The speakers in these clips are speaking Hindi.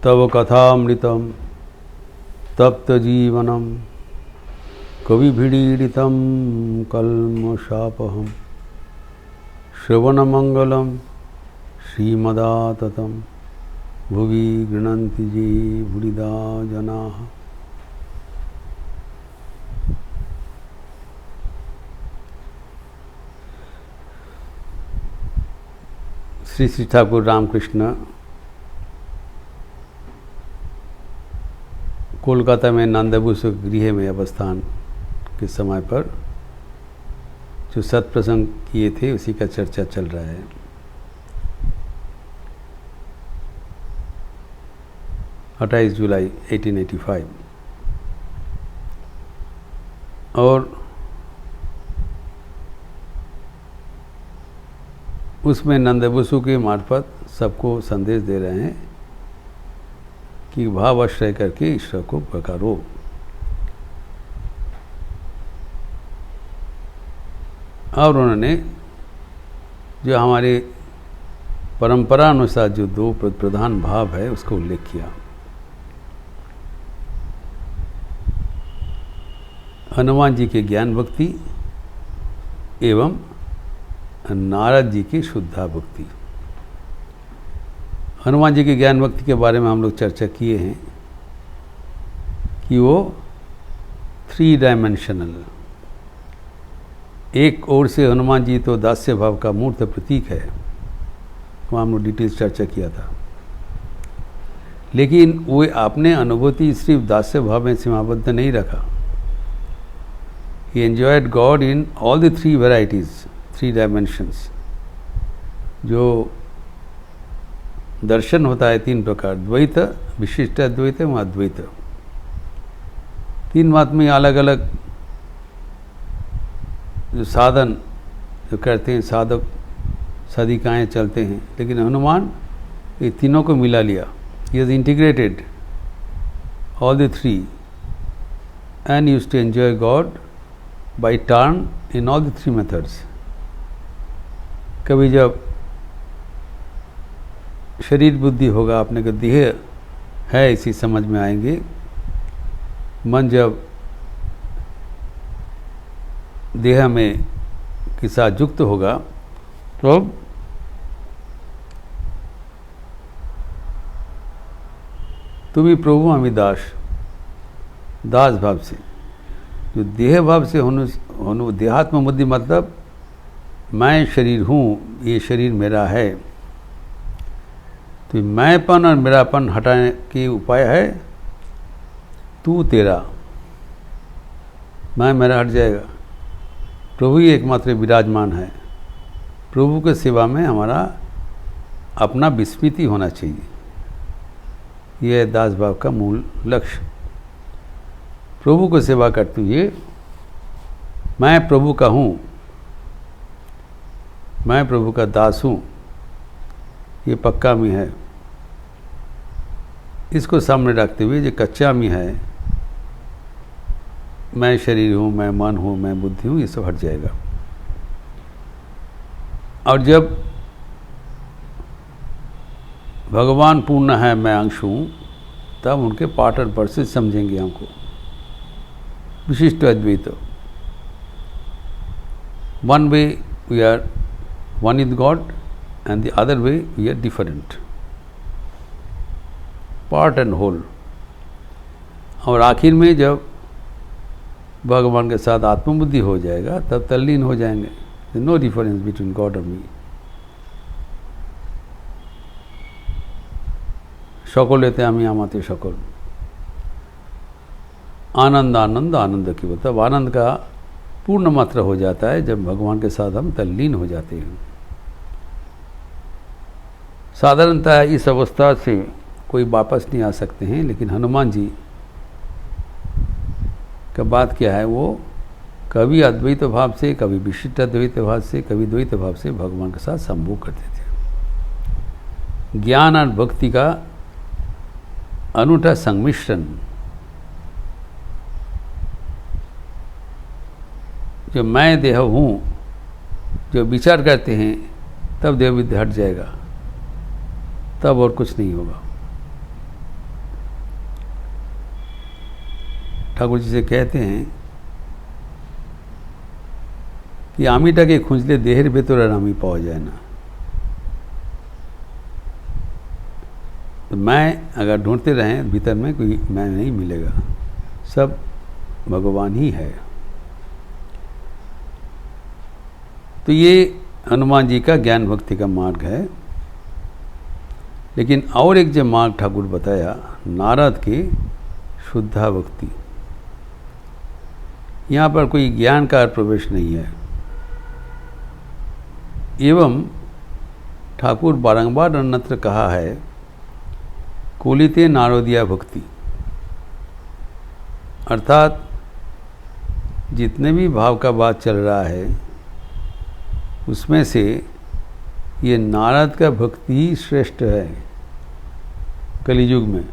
तव कथामृतं तप्तजीवनं कविभिडीडितं कल्मषापहं श्रवणमंगलं श्रीमदाततं भुवि गृह्णन्ति ये भूरिदा जनाः। श्री श्री ठाकुर रामकृष्ण कोलकाता में नंदबुस गृह में अवस्थान के समय पर जो सत्प्रसंग किए थे उसी का चर्चा चल रहा है। अट्ठाईस जुलाई 1885 और उसमें नंदबसु के मार्फत सबको संदेश दे रहे हैं कि भाववश रह करके ईश्वर को पुकारो। और उन्होंने जो हमारे परंपरा अनुसार जो दो प्रधान भाव है उसका उल्लेख किया। हनुमान जी के ज्ञान भक्ति एवं नारद जी की शुद्धा भक्ति। हनुमान जी के ज्ञान भक्ति के बारे में हम लोग चर्चा किए हैं कि वो 3 डायमेंशनल, एक ओर से हनुमान जी तो दास्य भाव का मूर्त प्रतीक है, वो हम लोग डिटेल्स चर्चा किया था, लेकिन वो आपने अनुभूति सिर्फ दास्य भाव में सीमाबद्ध नहीं रखा। He enjoyed God in all the 3 varieties, 3 dimensions। जो दर्शन होता है 3 प्रकार, द्वैत, विशिष्ट अद्वैत एवं अद्वैत। 3 बात में अलग अलग जो साधन जो करते हैं, साधक साधिकाएँ चलते हैं, लेकिन हनुमान ये तीनों को मिला लिया। He has integrated all the 3 and used to enjoy God by turn in all the 3 methods। कभी जब शरीर बुद्धि होगा, अपने का देह है इसी समझ में आएंगे, मन जब देह में के साथ युक्त होगा तो तुम्ही प्रभु हमी दास, दास भाव से, जो देह भाव से होनु देहात्म बुद्धि मतलब मैं शरीर हूँ, ये शरीर मेरा है, तो मैंपन और मेरापन हटाने के उपाय है तू तेरा। मैं मेरा हट जाएगा, प्रभु ही एकमात्र विराजमान है। प्रभु के सेवा में हमारा अपना विस्मृति होना चाहिए, यह है दास भाव का मूल लक्ष्य। प्रभु को सेवा करते हुए मैं प्रभु का हूँ, मैं प्रभु का दास हूँ, ये पक्का में है। इसको सामने रखते हुए जो कच्चा में है, मैं शरीर हूँ, मैं मन हूँ, मैं बुद्धि हूँ, ये सब हट जाएगा। और जब भगवान पूर्ण है, मैं अंश हूँ, तब उनके पार्ट और पर्सेस समझेंगे हमको। विशिष्ट अद्वैत, one way we are one with God and the other way we are different, part and whole। और आखिर में जब भगवान के साथ आत्मबुद्धि हो जाएगा तब तल्लीन हो जाएंगे। नो डिफरेंस बिटवीन गॉड और मी। सकलेते आमी आमाते सकल, आनंद आनंद आनंद की मतलब आनंद का पूर्ण मात्रा हो जाता है जब भगवान के साथ हम तल्लीन हो जाते हैं। साधारणतः इस अवस्था से कोई वापस नहीं आ सकते हैं, लेकिन हनुमान जी का बात क्या है, वो कभी अद्वैत भाव से, कभी विशिष्ट अद्वैत भाव से, कभी द्वैत भाव से भगवान के साथ संभोग करते थे। ज्ञान और भक्ति का अनूठा संमिश्रण, जो मैं देह हूँ, जो विचार करते हैं, तब देह विद्या हट जाएगा, तब और कुछ नहीं होगा। ठाकुर जी से कहते हैं कि आमीटाके खुंजले देहेर भेतर और आमी पावा जाए ना। तो मैं अगर ढूंढते रहें भीतर में कोई मैं नहीं मिलेगा, सब भगवान ही है। तो ये हनुमान जी का ज्ञान भक्ति का मार्ग है। लेकिन और एक जो मार्ग ठाकुर बताया नारद की शुद्धा भक्ति, यहाँ पर कोई ज्ञान का प्रवेश नहीं है। एवं ठाकुर बारंबार अन्यत्र कहा है कोलिते नारदिया भक्ति, अर्थात जितने भी भाव का बात चल रहा है उसमें से ये नारद का भक्ति ही श्रेष्ठ है कलियुग में।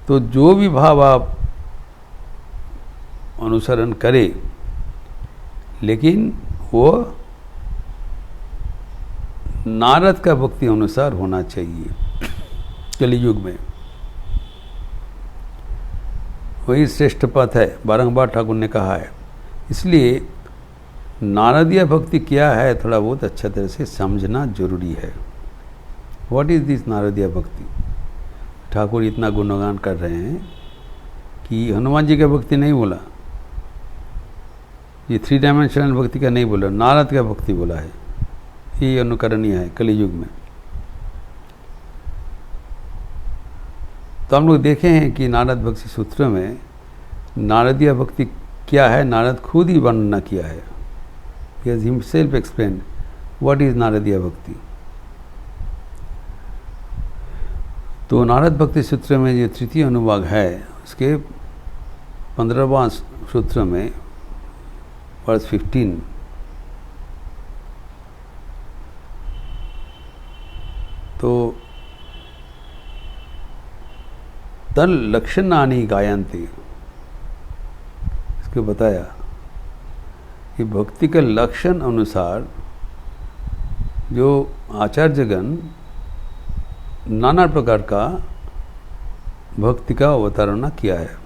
तो जो भी भाव आप अनुसरण करें, लेकिन वो नारद का भक्ति अनुसार होना चाहिए कलियुग में, वही श्रेष्ठ पथ है, बारंबार ठाकुर ने कहा है। इसलिए नारदीय भक्ति क्या है थोड़ा बहुत अच्छा तरह से समझना जरूरी है। व्हाट इज दिस नारदीय भक्ति? ठाकुर इतना गुणगान कर रहे हैं कि हनुमान जी का भक्ति नहीं बोला, ये 3 डायमेंशनल भक्ति का नहीं बोला, नारद का भक्ति बोला है। ये अनुकरणीय है कलियुग में। तो हम लोग देखे हैं कि नारद भक्ति सूत्र में नारदीय भक्ति क्या है, नारद खुद ही वर्णना किया है। He has himself explained what is नारदीय भक्ति। तो नारद भक्ति सूत्र में जो तृतीय अनुभाग है उसके 15वां सूत्र में वर्स 15 तो तन लक्षणानि गायन्ति, इसको बताया कि भक्ति के लक्षण अनुसार जो आचार्यगण नाना प्रकार का भक्ति का अवतारणा किया है।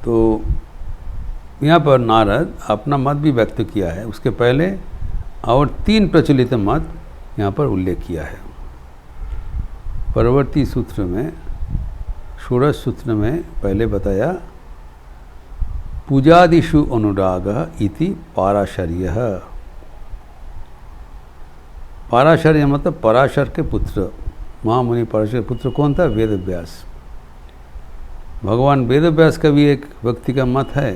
तो यहाँ पर नारद अपना मत भी व्यक्त किया है, उसके पहले और 3 प्रचलित मत यहाँ पर उल्लेख किया है। परवर्ती सूत्र में, षोडश सूत्र में पहले बताया पूजादिषु अनुराग इति पाराशर्य। पाराशर्य मतलब पराशर के पुत्र, महामुनि पराशर के पुत्र कौन था? वेदव्यास। भगवान वेदव्यास का भी एक भक्ति का मत है,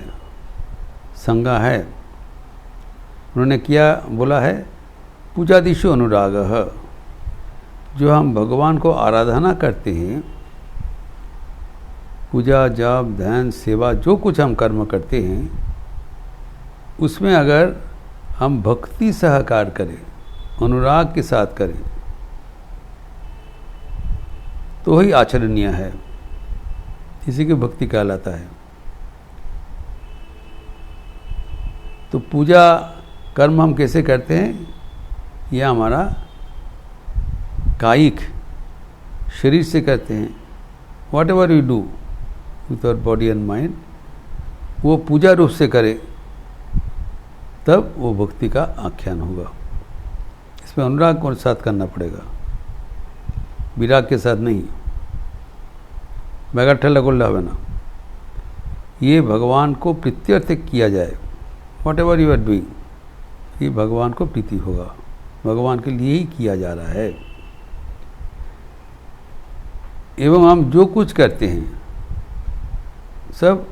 संज्ञा है। उन्होंने क्या बोला है? पूजादिषु अनुराग, जो हम भगवान को आराधना करते हैं, पूजा जाप ध्यान सेवा जो कुछ हम कर्म करते हैं, उसमें अगर हम भक्ति सहकार करें, अनुराग के साथ करें, तो ही आचरणीय है, इसी की भक्ति कहलाता है। तो पूजा कर्म हम कैसे करते हैं? यह हमारा कायिक शरीर से करते हैं। Whatever you do with our body and mind, वो पूजा रूप से करे, तब वो भक्ति का आख्यान होगा। इसमें अनुराग को साथ करना पड़ेगा, विराग के साथ नहीं। बैगठा लगोल्ला है ना, ये भगवान को प्रीत्यर्थ किया जाए। Whatever you are doing, ये भगवान को प्रीति होगा, भगवान के लिए ही किया जा रहा है। एवं हम जो कुछ करते हैं सब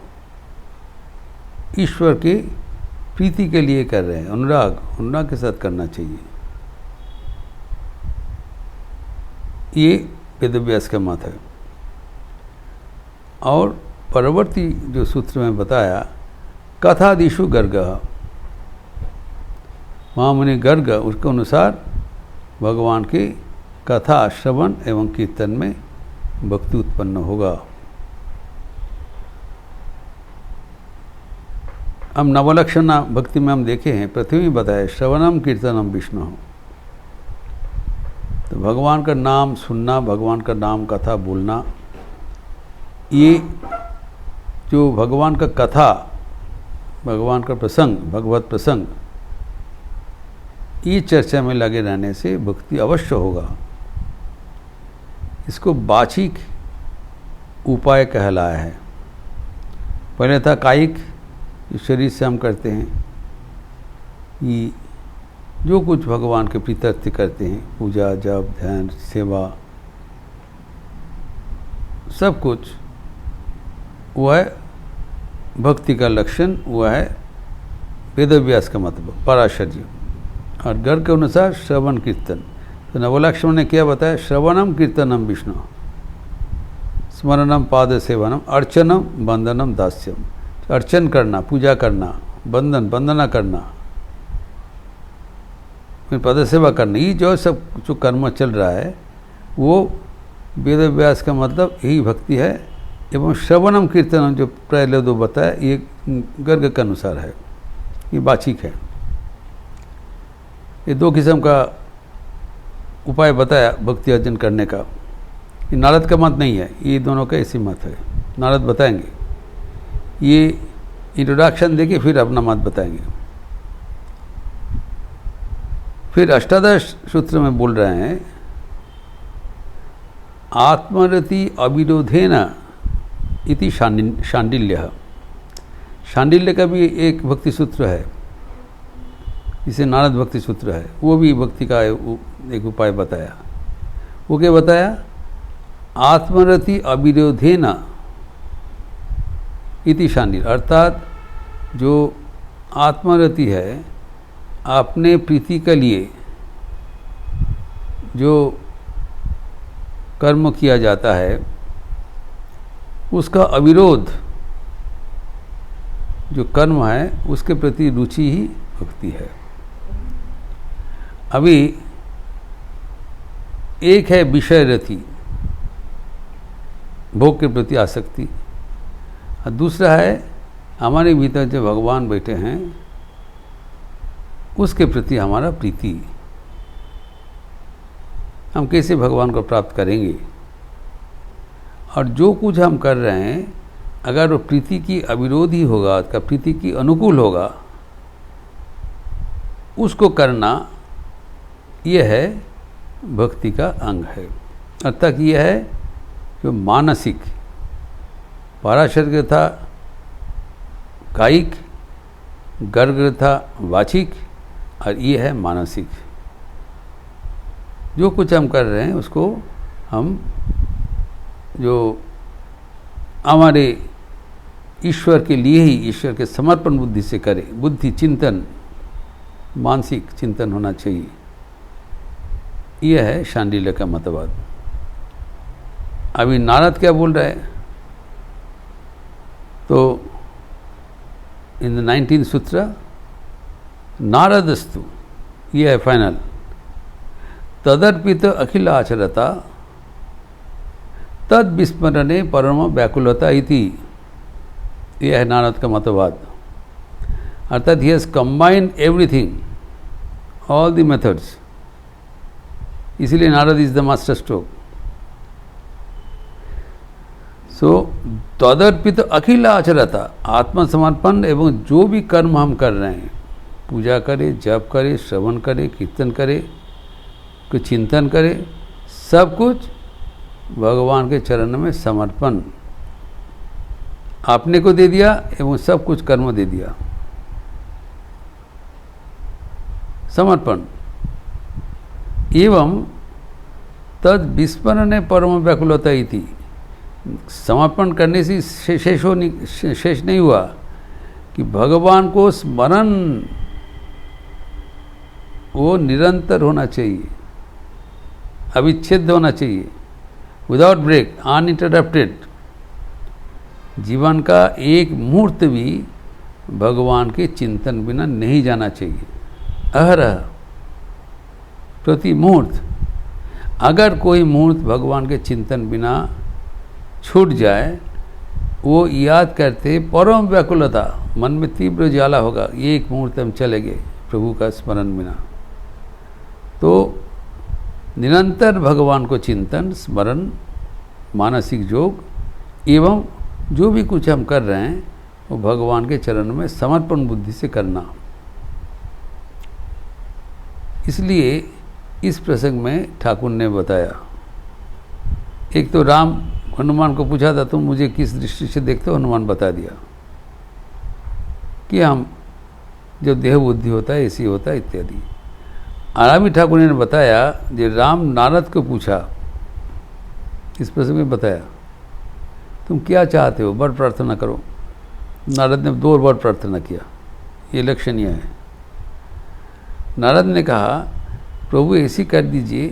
ईश्वर के प्रीति के लिए कर रहे हैं। अनुराग के साथ करना चाहिए। ये वेदव्यास का मत है। और परवर्ती जो सूत्र में बताया कथादिषु गर्ग, महामुनि गर्ग, उसके अनुसार भगवान की कथा श्रवण एवं कीर्तन में भक्ति उत्पन्न होगा। हम नवलक्षणा भक्ति में हम देखे हैं, पृथ्वी बताए श्रवणम कीर्तनम विष्णु। तो भगवान का नाम सुनना, भगवान का नाम कथा बोलना, ये जो भगवान का कथा, भगवान का प्रसंग, भगवत प्रसंग, ये चर्चा में लगे रहने से भक्ति अवश्य होगा। इसको वाचिक उपाय कहलाया है। पहले था कायिक, इस शरीर से हम करते हैं, ये जो कुछ भगवान के प्रीत्यर्थ करते हैं, पूजा, जप, ध्यान, सेवा, सब कुछ, वह है भक्ति का लक्षण, वह है वेदव्यास का मतलब पराशर्य। और गर्ग के अनुसार श्रवण कीर्तन। तो नवलक्ष्मण ने क्या बताया? श्रवणम कीर्तनम विष्णु, स्मरणम पाद सेवनम, अर्चनम बंदनम दास्यम। अर्चन करना, पूजा करना, वंदना करना, फिर पद सेवा करना, ये जो सब जो कर्म चल रहा है वो वेदव्यास का मतलब यही भक्ति है। एवं श्रवणम कीर्तनम जो पहले दो बताया, ये गर्ग के अनुसार है, ये वाचिक है। ये दो किस्म का उपाय बताया भक्ति अर्जन करने का। ये नारद का मत नहीं है, ये दोनों का ऐसी मत है। नारद बताएंगे, ये इंट्रोडक्शन देके फिर अपना मत बताएंगे। फिर अष्टादश सूत्र में बोल रहे हैं, आत्मरति अविरोधेन इति शांडिल्य। शांडिल्य का भी एक भक्ति सूत्र है, इसे नारद भक्ति सूत्र है, वो भी भक्ति का एक उपाय बताया। वो क्या बताया? आत्मरति अविरोधेन इति शांडिल्य, अर्थात जो आत्मरति है, अपने प्रीति के लिए जो कर्म किया जाता है उसका अविरोध जो कर्म है उसके प्रति रुचि ही भक्ति है। अभी एक है विषय रति, भोग के प्रति आसक्ति, और दूसरा है हमारे भीतर जो भगवान बैठे हैं उसके प्रति हमारा प्रीति। हम कैसे भगवान को प्राप्त करेंगे? और जो कुछ हम कर रहे हैं अगर वो प्रीति की अविरोधी होगा, उसका प्रीति की अनुकूल होगा, उसको करना यह है भक्ति का अंग है। अर्थात यह है जो मानसिक, पराशर था कायिक, गर्ग था वाचिक, और ये है मानसिक। जो कुछ हम कर रहे हैं उसको हम जो हमारे ईश्वर के लिए ही, ईश्वर के समर्पण बुद्धि से करें। बुद्धि चिंतन, मानसिक चिंतन होना चाहिए। यह है शांडिल्य का मतवाद। अभी नारद क्या बोल रहे हैं? तो इन द 19th सूत्र, नारदस्तु, यह है फाइनल, तदर्पित अखिल आचरता तद विस्मरणे परम व्याकुलता इति। यह है नारद का मतवाद। अर्थात he has combined everything, all the methods. इसलिए Narada is the master stroke. So तदर्पित अखिल आचरता, आत्मसमर्पण एवं जो भी कर्म हम कर रहे हैं, पूजा करें, जप करें, श्रवण करें, कीर्तन करें, कुछ चिंतन करें, सब कुछ भगवान के चरण में समर्पण। आपने को दे दिया एवं सब कुछ कर्म दे दिया, समर्पण। एवं तद विस्मरण परम व्याकुलता ही थी। समर्पण करने से शेष नहीं हुआ कि भगवान को स्मरण वो निरंतर होना चाहिए, अविच्छेद होना चाहिए, विदाउट ब्रेक, अनइंटरप्टेड। जीवन का एक मुहूर्त भी भगवान के चिंतन बिना नहीं जाना चाहिए। अहरह, प्रति मुहूर्त। अगर कोई मुहूर्त भगवान के चिंतन बिना छूट जाए, वो याद करते परम व्याकुलता, मन में तीव्र ज्वाला होगा, ये एक मुहूर्त हम चले गए प्रभु का स्मरण बिना। तो निरंतर भगवान को चिंतन, स्मरण, मानसिक योग एवं जो भी कुछ हम कर रहे हैं वो भगवान के चरण में समर्पण बुद्धि से करना। इसलिए इस प्रसंग में ठाकुर ने बताया, एक तो राम हनुमान को पूछा था तुम मुझे किस दृष्टि से देखते हो, हनुमान बता दिया कि हम जब देह बुद्धि होता है ऐसी होता है इत्यादि। आरामी ठाकुर ने बताया जो राम नारद को पूछा, इस प्रसंग में बताया तुम क्या चाहते हो, वर प्रार्थना करो। नारद ने 2 वर प्रार्थना किया, ये लक्षणीय है। नारद ने कहा प्रभु ऐसी कर दीजिए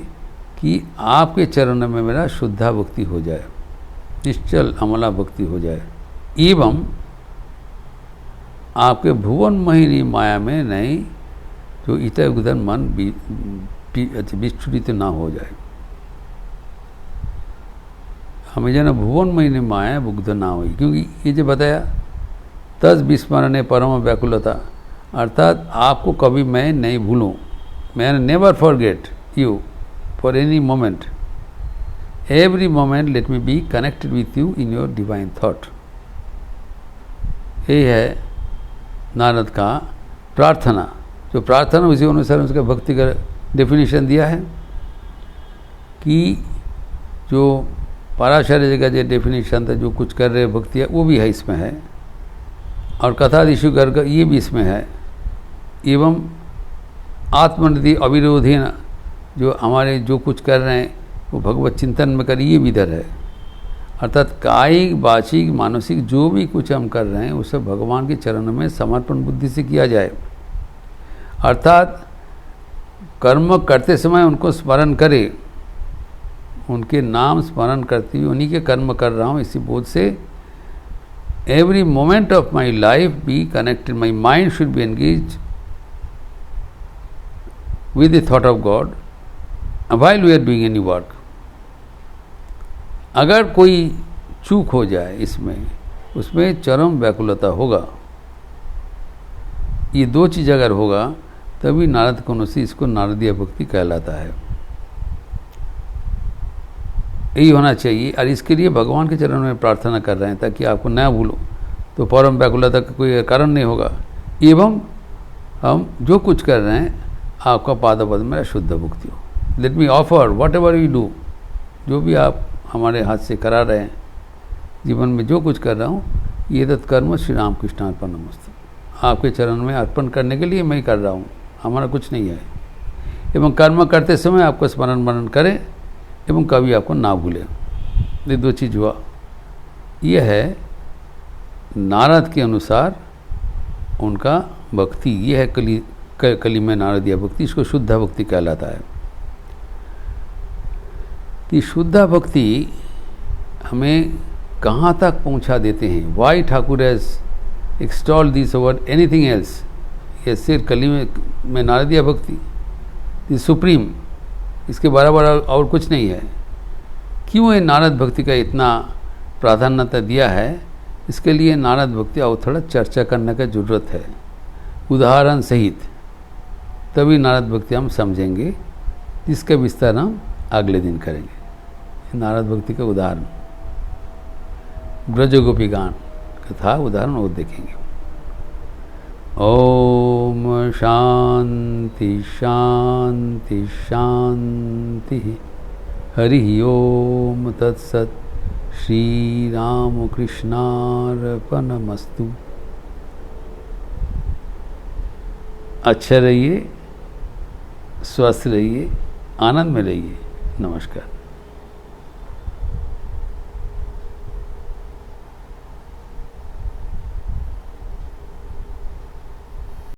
कि आपके चरणों में मेरा शुद्धा भक्ति हो जाए, निश्चल अमला भक्ति हो जाए, एवं आपके भुवन मोहिनी माया में नहीं जो इतर उधर मन विस्फुरित ना हो जाए। हमें जो ना भुवन मोहिनी माया बुग्ध ना हो, क्योंकि ये जो बताया तज विस्मरण परम व्याकुलता, अर्थात आपको कभी मैं नहीं भूलूं, मैं never forget you for any moment, every moment let me be connected with you in your divine thought. यही है नारद का प्रार्थना। जो प्रार्थना उसी अनुसार उसका भक्ति का डेफिनेशन दिया है कि जो पराशर का जो डेफिनेशन था, जो कुछ कर रहे भक्ति है वो भी है इसमें है, और कथादिशु गर्ग ये भी इसमें है, एवं आत्मनिधि अविरोधीन जो हमारे जो कुछ कर रहे हैं वो भगवत चिंतन में कर, ये भी इधर है। अर्थात कायिक, वाचिक, मानसिक जो भी कुछ हम कर रहे हैं वो सब भगवान के चरणों में समर्पण बुद्धि से किया जाए। अर्थात कर्म करते समय उनको स्मरण करें, उनके नाम स्मरण करते हुए उन्हीं के कर्म कर रहा हूँ इसी बोध से every moment of my life be connected, my mind should be engage with the thought of God while we are doing any work। अगर कोई चूक हो जाए इसमें, उसमें चरम व्याकुलता होगा। ये 2 चीज़ अगर होगा तभी नारद कौनसी इसको नारदीय भक्ति कहलाता है। यही होना चाहिए, और इसके लिए भगवान के चरणों में प्रार्थना कर रहे हैं ताकि आपको न भूलो, तो परम व्याकुलता का कोई कारण नहीं होगा। एवं हम जो कुछ कर रहे हैं आपका पादपद मेरा शुद्ध भक्ति हो। Let me offer what ever you do, जो भी आप हमारे हाथ से करा रहे हैं, जीवन में जो कुछ कर रहा हूँ, ये तत्कर्म श्री राम कृष्णार्पणमस्तु, आपके चरण में अर्पण करने के लिए मैं ही कर रहा हूँ, हमारा कुछ नहीं है। एवं कर्म करते समय आपको स्मरण मनन करें एवं कभी आपको ना भूलें। ये 2 चीज़ हुआ। यह है नारद के अनुसार उनका भक्ति, ये है कली में नारदीय भक्ति, इसको शुद्ध भक्ति कहलाता है। कि शुद्ध भक्ति हमें कहाँ तक पहुँचा देते हैं। Why Thakur has extolled this over anything else, ये सिर्फ कली में नारदीय भक्ति दी सुप्रीम, इसके बराबर और कुछ नहीं है। क्यों ये नारद भक्ति का इतना प्राधान्यता दिया है, इसके लिए नारद भक्ति और थोड़ा चर्चा करने का ज़रूरत है उदाहरण सहित, तभी नारद भक्ति हम समझेंगे, जिसका विस्तार हम अगले दिन करेंगे। नारद भक्ति का उदाहरण ब्रज गोपी गान कथा उदाहरण वो देखेंगे। ओम शांति शांति शांति, हरि ओम तत्सत। श्री राम कृष्णार्पणमस्तु। अच्छे रहिए, स्वस्थ रहिए, आनंद में रहिए। नमस्कार।